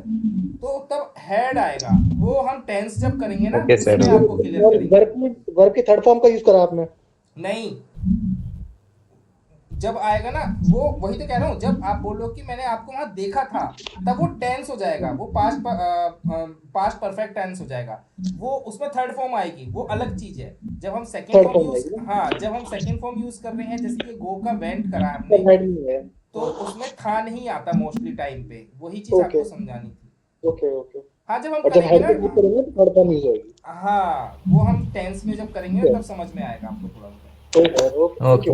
तो तब हैड आएगा। वो हम टेंस जब करेंगे ना, उसमें आपको क्लियर करेंगे। वर्ब की थर्ड फॉर्म का यूज करा आपने? नहीं, जब आएगा ना, वो वही तो कह रहा हूँ, जब आप बोलो कि मैंने आपको वहां देखा था, तब वो टेंस हो जाएगा, वो पास्ट परफेक्ट टेंस हो जाएगा, वो उसमें थर्ड फॉर्म आएगी, वो अलग चीज है। जब हम सेकंड फॉर्म यूज, हाँ, जब हम सेकंड फॉर्म यूज कर रहे हैं, जैसे कि गो का वेंट करा हमने, तो उसमें था नहीं आता मोस्टली टाइम पे, वही चीज आपको समझानी थी। ओके। हाँ, जब हम करेंगे ना, तो थर्ड फॉर्म यूज होगी। हाँ, वो हम टेंस में जब करेंगे तब समझ में आएगा आपको थोड़ा। Okay,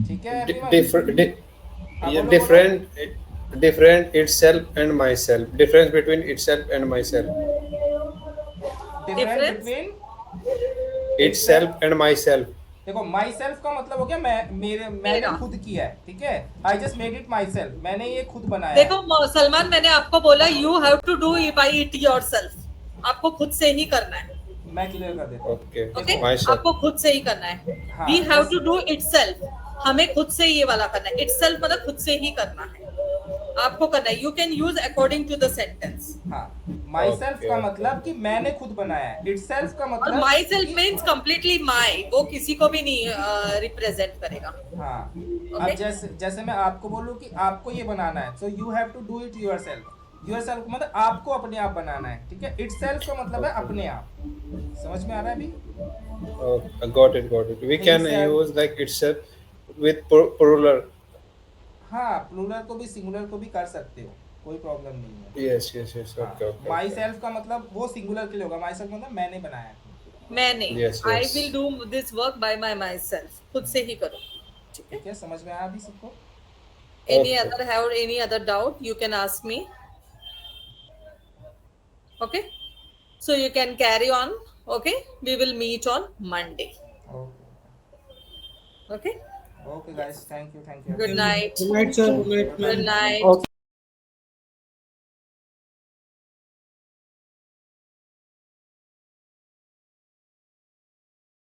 ठीक है, different itself and myself. Difference between itself and myself. Difference between itself and myself. देखो, माई सेल्फ का मतलब हो गया मैंने खुद किया है, ठीक है? I just made it myself, मैंने ये खुद बनाया। देखो सलमान, मैंने आपको बोला you have to do by it yourself, आपको खुद से ही करना है। मैं क्लियर कर देता हूँ। ओके, आपको खुद से ही करना है। We have to do itself, हमें खुद से ये वाला करना है। इटसेल्फ मतलब खुद से ही करना है, आपको करना है। You can use according to the sentence. हाँ, माई सेल्फ का मतलब कि मैंने खुद बनाया है। इटसेल्फ का मतलब, माई सेल्फ मीन्स कंप्लीटली माई, वो किसी को भी नहीं रिप्रेजेंट करेगा। हाँ, अब जैसे मैं आपको बोलूँ कि आपको ये बनाना है, so you have to do it yourself. Yourself मतलब आपको अपने आप बनाना है, ठीक है? इटसेल्फ का मतलब है अपने आप। समझ में आ रहा है अभी? Got it. We can use like itself with plural. हाँ, प्लूरल को भी सिंगुलर को भी कर सकते हो, कोई प्रॉब्लम नहीं है। Yes. Okay. माई सेल्फ का मतलब वो सिंगुलर के लिए होगा, माई सेल्फ मतलब मैंने बनाया है। मैंने, Yes. I will do this work by my self, खुद से ही करो। ठीक है, समझ में आया अभी सबको? Any other doubt you can ask me. Okay, so you can carry on. Okay, we will meet on Monday. Okay, guys, thank you. good night. Good night, sir. Good night. Good night.